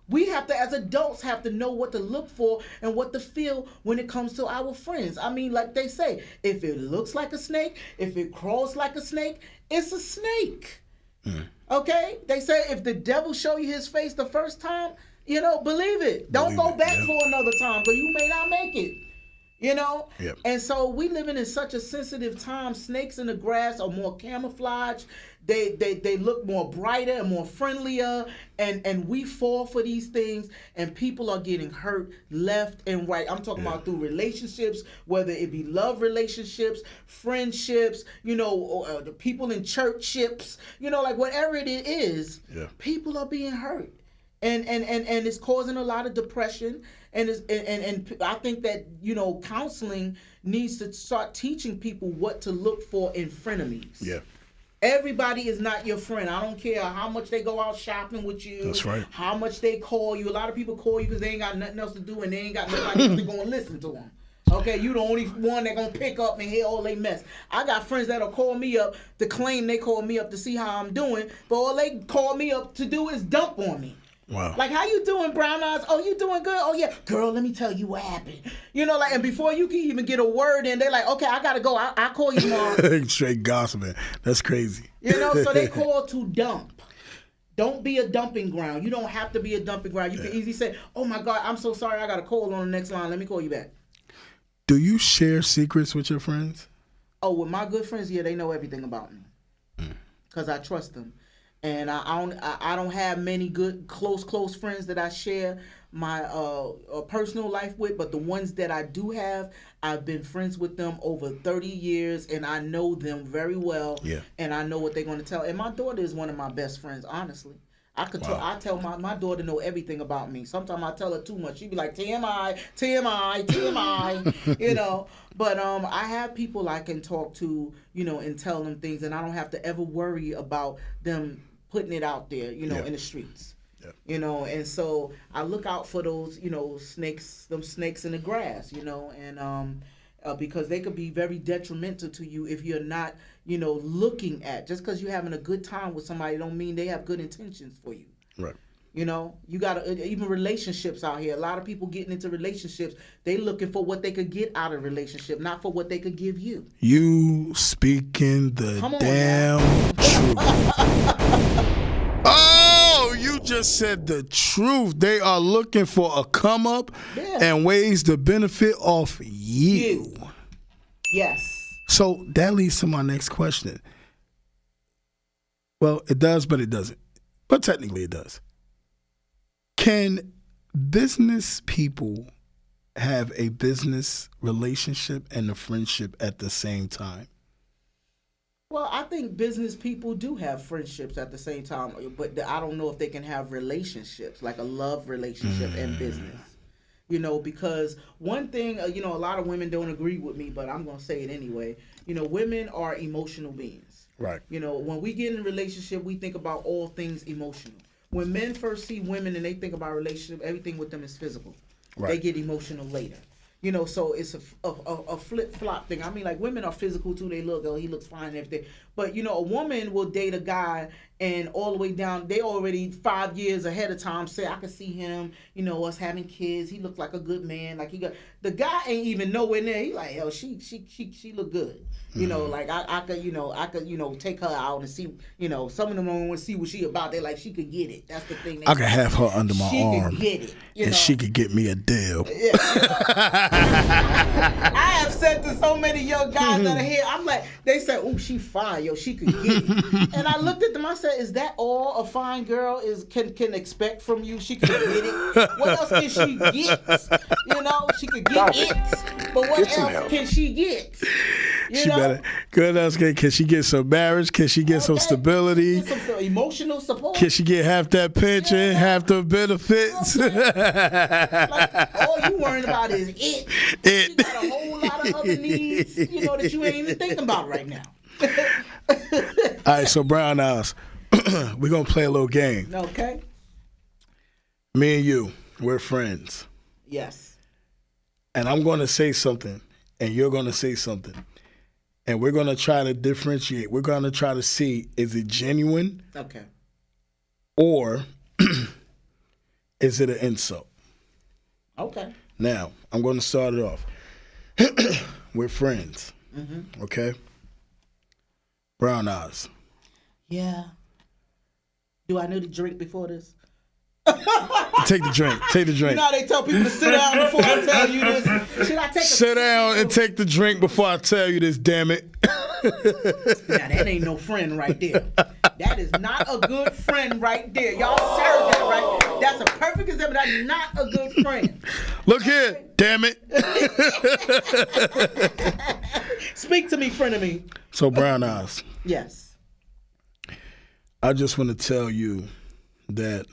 We have to, as adults, have to know what to look for and what to feel when it comes to our friends. I mean, like they say, if it looks like a snake, if it crawls like a snake, it's a snake. Okay? They say if the devil show you his face the first time, believe it. Don't go back for another time because you may not make it. Yep. And so we living in such a sensitive time. Snakes in the grass are more camouflage. They look more brighter and more friendlier, and we fall for these things, and people are getting hurt left and right. I'm talking about through relationships, whether it be love relationships, friendships, or the people in churchships, like whatever it is, people are being hurt. And it's causing a lot of depression, and I think that counseling needs to start teaching people what to look for in frenemies. Yeah. Everybody is not your friend. I don't care how much they go out shopping with you. That's right. How much they call you. A lot of people call you because they ain't got nothing else to do and they ain't got nobody else to go and listen to them. Okay, you the only one that gonna pick up and hear all they mess. I got friends that'll call me up to claim they call me up to see how I'm doing, but all they call me up to do is dump on me. Wow. Like, how you doing, Brown Eyes? Oh, you doing good? Oh, yeah. Girl, let me tell you what happened. And before you can even get a word in, they're like, okay, I got to go. I'll call you tomorrow. Straight gossiping. That's crazy. So they call to dump. Don't be a dumping ground. You don't have to be a dumping ground. You can easily say, oh, my God, I'm so sorry. I got a call on the next line. Let me call you back. Do you share secrets with your friends? Oh, with my good friends, yeah, they know everything about me because I trust them. And I don't have many good close friends that I share my personal life with, but the ones that I do have, I've been friends with them over 30 years, and I know them very well. Yeah. And I know what they're going to tell. And my daughter is one of my best friends, honestly. I tell my daughter know everything about me. Sometimes I tell her too much. She be like, TMI, TMI, TMI, But I have people I can talk to, and tell them things, and I don't have to ever worry about them putting it out there, in the streets. Yeah. And so I look out for those, snakes in the grass, and because they could be very detrimental to you if you're not, looking at. Just because you're having a good time with somebody don't mean they have good intentions for you. Right. You got even relationships out here. A lot of people getting into relationships, they looking for what they could get out of a relationship, not for what they could give you. You speaking the damn truth. Oh, you just said the truth. They are looking for a come up and ways to benefit off you. Yes. So that leads to my next question. Well, it does, but it doesn't. But technically it does. Can business people have a business relationship and a friendship at the same time? Well, I think business people do have friendships at the same time, but I don't know if they can have relationships, like a love relationship and business. Because one thing, a lot of women don't agree with me, but I'm going to say it anyway. Women are emotional beings. Right. When we get in a relationship, we think about all things emotional. When men first see women and they think about a relationship, everything with them is physical. Right. They get emotional later. So it's a flip-flop thing. I mean, like, women are physical too. They look, he looks fine and everything. But, a woman will date a guy and all the way down, they already 5 years ahead of time say, I can see him, us having kids. He looked like a good man. Like, the guy ain't even nowhere near. He like, she look good. Like, I could take her out and see, some of them don't want to see what she about. They like, she could get it. That's the thing. I could have her under my arm. She could get it. And she could get me a deal. Yeah, I have said to so many young guys that are here, I'm like, they say, oh, she fine, she could get it. And I looked at them, I said, is that all a fine girl can expect from you? She could get it. What else can she get? She could get it, but what else can she get? She better. Good else. Can she get some marriage? Can she get some stability? Get some emotional support. Can she get half that pension, half the benefits? Like, all you worrying about is it. You got a whole lot of other needs, that you ain't even thinking about right now. All right, so Brown Eyes, we're gonna play a little game. Okay. Me and you, we're friends. Yes. And I'm gonna say something, and you're gonna say something. And we're going to try to differentiate. We're going to try to see, is it genuine? Okay. Or is it an insult? Okay. Now, I'm going to start it off. We're friends. Mm-hmm. Okay? Brown Eyes. Yeah. Do I need to drink before this? Take the drink. Take the drink. You know how they tell people to sit down before I tell you this? Should I take Sit down and take the drink before I tell you this, damn it. Now, that ain't no friend right there. That is not a good friend right there. Y'all heard that, right? That's a perfect example. That's not a good friend. Look here, damn it. Speak to me, friend of me. So, Brown Eyes. Yes. I just want to tell you that,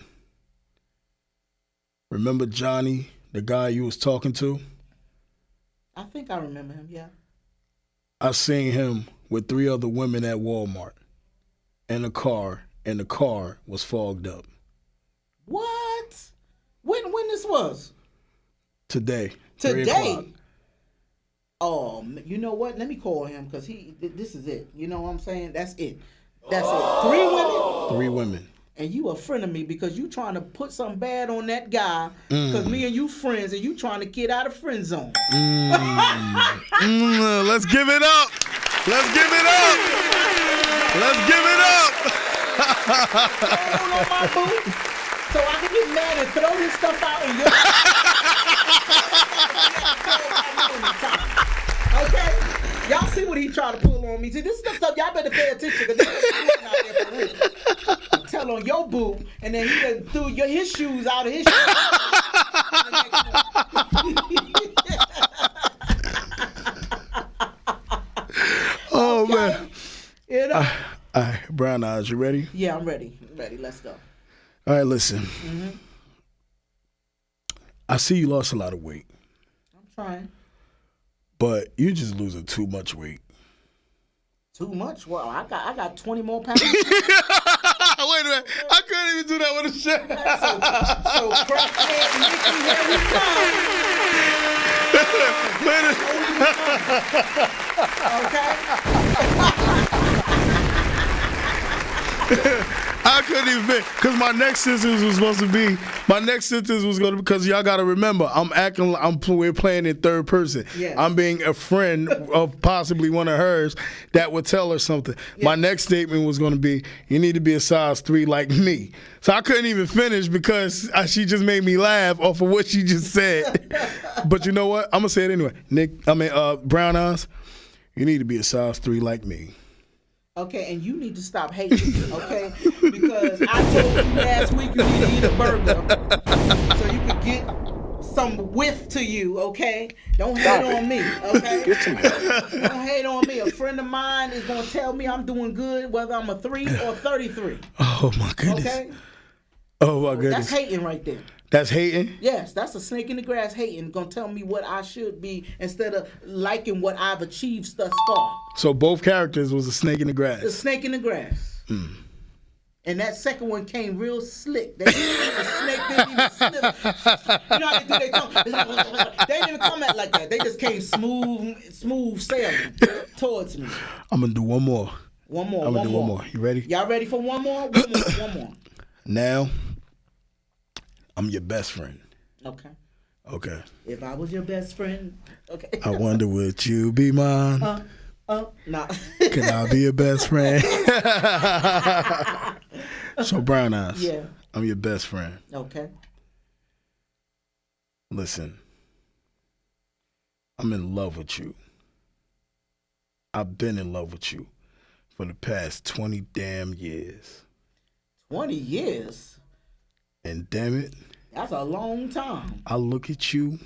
remember Johnny, the guy you was talking to? I think I remember him, yeah. I seen him with 3 other women at Walmart in a car, and the car was fogged up. What? When this was? Today. Today? Oh, you know what? Let me call him, because this is it. You know what I'm saying? That's it. That's it. 3 women? 3 women. And you a friend of me because you trying to put something bad on that guy because me and you friends and you trying to get out of friend zone. Let's give it up. Let's give it up. Let's give it up. Hold on my boo, so I can get mad and throw this stuff out in your okay? Y'all see what he trying to pull on me. See, this is the stuff y'all better pay attention because this is out there for real. Tell on your boo, and then he done threw his shoes out of his shoes. Oh, okay. man. You know? All right, Brown Eyes, you ready? Yeah, I'm ready. Let's go. All right, listen. Mm-hmm. I see you lost a lot of weight. I'm trying. But you're just losing too much weight. Too much? Well, I got 20 more pounds. Wait a minute. I couldn't even do that with a shirt. So crackhead Mickey, here we come. Okay? I couldn't even, because my next sentence was going to be, because y'all got to remember, we're playing in third person. Yes. I'm being a friend of possibly one of hers that would tell her something. Yes. My next statement was going to be, you need to be a size 3 like me. So I couldn't even finish because she just made me laugh off of what she just said. But you know what? I'm going to say it anyway. Brown Eyes, you need to be a size 3 like me. Okay, and you need to stop hating, okay? Because I told you last week you need to eat a burger so you can get some width to you, okay? Don't hate on me, okay? Don't hate on me. A friend of mine is going to tell me I'm doing good whether I'm a 3 or 33. Oh, my goodness. Okay? Oh, my goodness. That's hating right there. That's hating? Yes, that's a snake in the grass hating. Gonna tell me what I should be instead of liking what I've achieved thus far. So both characters was a snake in the grass. A snake in the grass. Mm. And that second one came real slick. The snake didn't even slip. You know how they do? They didn't even come at like that. They just came smooth sailing towards me. I'm gonna do one more. One more. I'm gonna do one more. You ready? Y'all ready for one more? One more. Now, I'm your best friend. Okay. Okay. If I was your best friend, okay. I wonder would you be mine? Nah. Can I be your best friend? So Brown Eyes. Yeah. I'm your best friend. Okay. Listen. I'm in love with you. I've been in love with you for the past 20 damn years. 20 years? And damn it. That's a long time. I look at you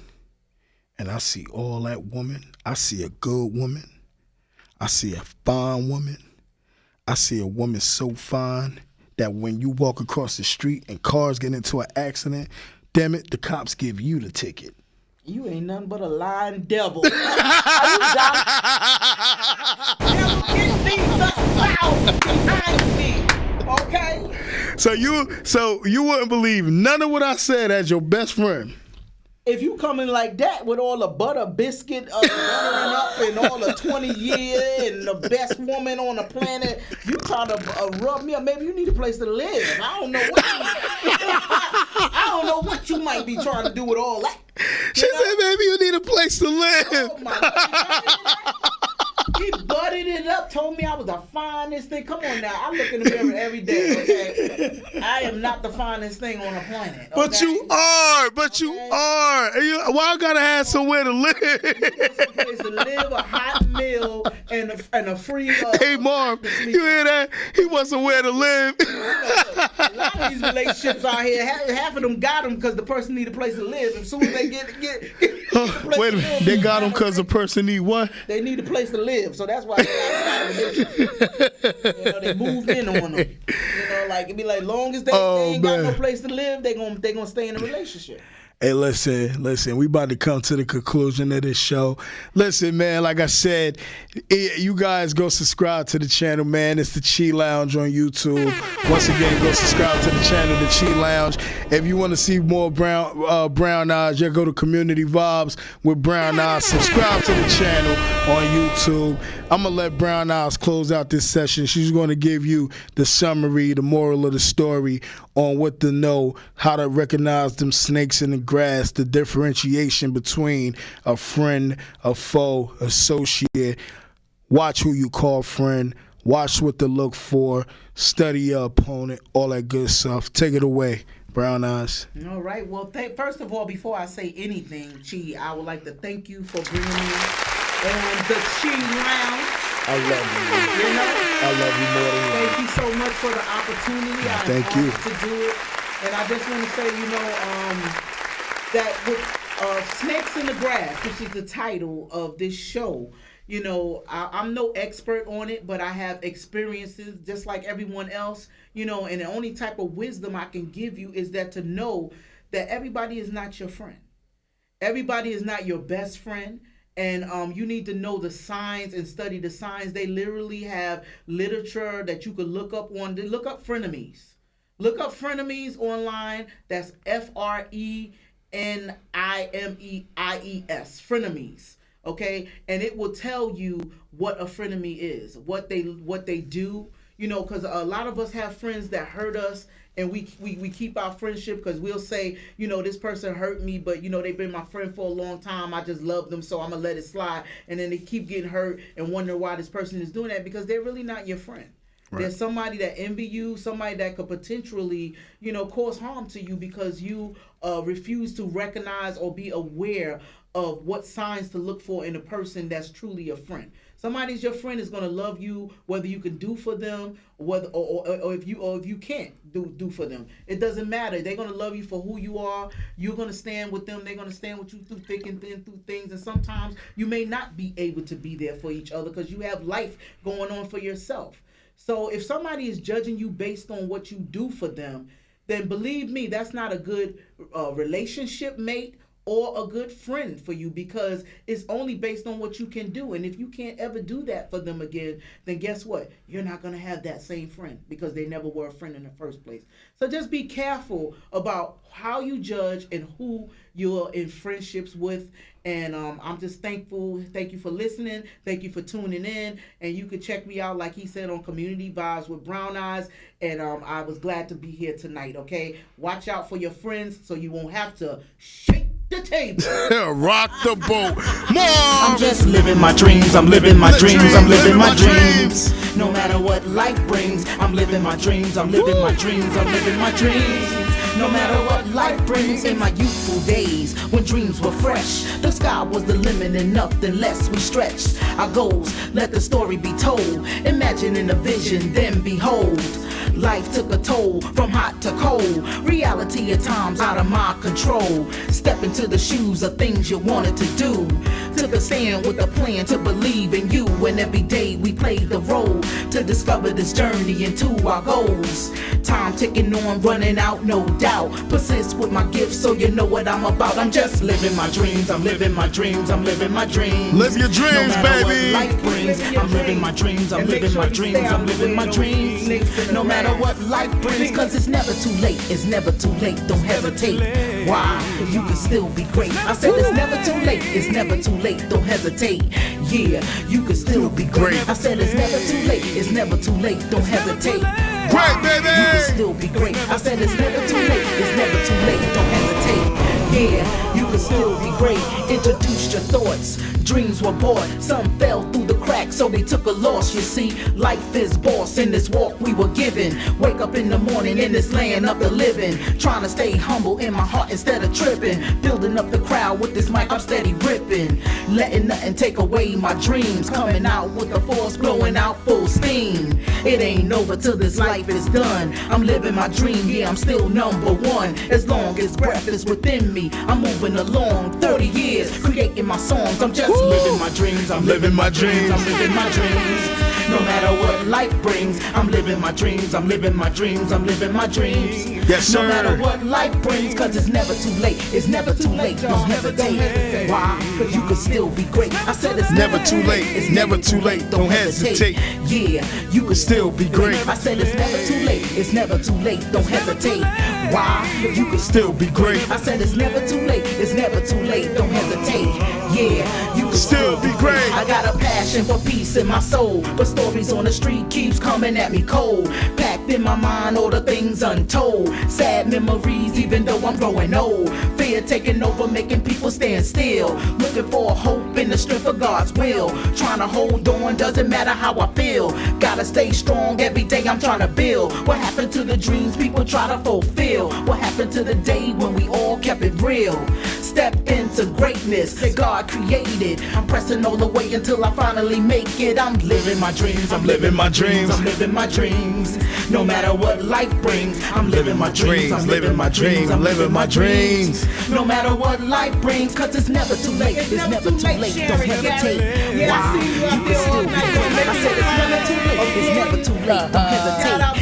and I see all that woman. I see a good woman. I see a fine woman. I see a woman so fine that when you walk across the street and cars get into an accident, damn it, the cops give you the ticket. You ain't nothing but a lying devil. Are you dumb? Devil, get these out behind me, okay? So you wouldn't believe none of what I said as your best friend. If you coming like that with all the butter biscuit buttering up and all the 20 years and the best woman on the planet, you trying to rub me up. Maybe you need a place to live. I don't know what I don't know what you might be trying to do with all that. She said, maybe you need a place to live. Oh my God. He butted it up, told me I was the finest thing. Come on now, I look in the mirror every day, okay? I am not the finest thing on the planet. Okay? But you are. You are. Why I gotta have somewhere to live? Someplace to live, a hot meal, and a free. Hey, Mom, you hear that? He wants somewhere to live. A lot of these relationships out here, half of them got them because the person need a place to live. As soon as they get wait a minute, they got them because the person need what? They need a place to live, so that's why they got a relationship. They moved in on them. Like it be like, long as they ain't got no place to live, they gonna stay in a relationship. Hey, listen, we about to come to the conclusion of this show. Listen, man, like I said, you guys go subscribe to the channel, man. It's the Chee Lounge on YouTube. Once again, go subscribe to the channel, the Chee Lounge. If you want to see more Brown Eyes, you go to Community Vibes with Brown Eyes. Subscribe to the channel on YouTube. I'm going to let Brown Eyes close out this session. She's going to give you the summary, the moral of the story on what to know, how to recognize them snakes in the grass, the differentiation between a friend, a foe, associate. Watch who you call friend. Watch what to look for. Study your opponent. All that good stuff. Take it away, Brown Eyes. All right. Well, first of all, before I say anything, Chee, I would like to thank you for bringing me on the Chee Lounge. I love you. I love you more than Thank you so much for the opportunity. Thank you to do it. And I just want to say, that with Snakes in the Grass, which is the title of this show, I'm no expert on it, but I have experiences just like everyone else, and the only type of wisdom I can give you is that to know that everybody is not your friend. Everybody is not your best friend. And you need to know the signs and study the signs. They literally have literature that you could look up on. Look up frenemies. Look up frenemies online. That's FRENIMEIES. Frenemies. Okay? And it will tell you what a frenemy is, what they do. Because a lot of us have friends that hurt us. And we keep our friendship because we'll say, this person hurt me, but, they've been my friend for a long time. I just love them, so I'm going to let it slide. And then they keep getting hurt and wonder why this person is doing that because they're really not your friend. Right. There's somebody that envy you, somebody that could potentially, cause harm to you because you refuse to recognize or be aware of what signs to look for in a person that's truly a friend. Somebody's your friend is going to love you whether you can do for them or if you can't do for them. It doesn't matter. They're going to love you for who you are. You're going to stand with them. They're going to stand with you through thick and thin, through things. And sometimes you may not be able to be there for each other because you have life going on for yourself. So if somebody is judging you based on what you do for them, then believe me, that's not a good relationship mate or a good friend for you because it's only based on what you can do. And if you can't ever do that for them again, then guess what? You're not going to have that same friend because they never were a friend in the first place. So just be careful about how you judge and who you're in friendships with. And I'm just thankful. Thank you for listening. Thank you for tuning in. And you can check me out, like he said, on Community Vibes with Brown Eyes. And I was glad to be here tonight, okay? Watch out for your friends so you won't have to shake the table. Rock the boat. Mom! I'm just living my dreams. I'm living my dreams. I'm living my dreams. No matter what life brings, I'm living my dreams. I'm living my dreams. I'm living my dreams. No matter what life brings in my youthful days, when dreams were fresh, the sky was the limit and nothing less. We stretched our goals, let the story be told. Imagining a vision, then behold, Life took a toll from hot to cold. Reality at times out of my control. Step into the shoes of things you wanted to do. Took a stand with a plan to believe in you. And every day we played the role to discover this journey into our goals. Time ticking on, running out, no doubt. Persist with my gifts so you know what I'm about. I'm just living my dreams, I'm living my dreams, I'm living my dreams. Live your dreams, no matter baby. What life brings, I'm living my dreams, I'm living my dreams, I'm living my dreams. No matter what life brings, cause it's never too late, it's never too late, don't hesitate. Why? You can still be great. I said it's never too late, it's never too late, don't hesitate. Yeah, you can still be great. I said it's never too late, it's never too late, don't hesitate. Great, baby. You can still be great. I said it's never too late, it's never too late, don't hesitate. Yeah, you can still be great. Introduce your thoughts. Dreams were bought, some fell through the cracks, so they took a loss. You see, life is boss in this walk we were given. Wake up in the morning in this land of the living. Trying to stay humble in my heart instead of tripping. Building up the crowd with this mic, I'm steady ripping. Letting nothing take away my dreams. Coming out with the force, blowing out full steam. It ain't over till this life is done. I'm living my dream, yeah, I'm still number one. As long as breath is within me, I'm moving along. 30 years, creating my songs, I'm just living my dreams, I'm living my dreams, I'm living my dreams. No matter what life brings, I'm living my dreams, I'm living my dreams, I'm living my dreams. Yes, sir. No matter what life brings, cause it's never too late, it's never too late, don't hesitate. Why? Cause you can still be great. I said it's Never too late, it's never too late, don't hesitate. Yeah, you can still be great. I said it's never too late, it's never too late, don't hesitate. Why? You can Still be great. I said it's never too late, it's never too late, don't hesitate. Yeah, you can Still be great. I got a passion for peace in my soul, but stories on the street keeps coming at me cold. Packed in my mind all the things untold. Sad memories even though I'm growing old. Fear taking over, making people stand still. Looking for hope in the strength of God's will. Trying to hold on, doesn't matter how I feel. Gotta stay strong, every day I'm trying to build. What happened to the dreams people try to fulfill? What happened to the day when we all kept it real? Stepped into greatness that God created. I'm pressing all the way until I finally make it. I'm living my dreams, I'm living my dreams, I'm living my dreams. No matter what life brings, I'm living my dreams, I'm living my dreams, I'm living my dreams. No matter what life brings, cause it's never too late, it's never too late, don't hesitate. Why? You can still be great. I said it's never too late, it's never too late, don't hesitate.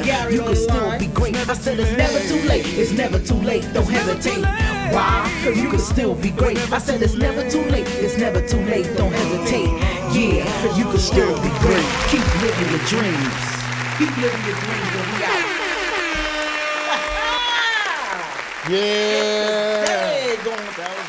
Yeah, you can still be great. I said it's never too late, it's never too late, don't hesitate. Why? Cause you can still be great. I said it's never too late, it's never too late, don't hesitate. Yeah, you can still be great. Keep living your dreams. Keep living your dreams and we out. Yeah. Hey, going down.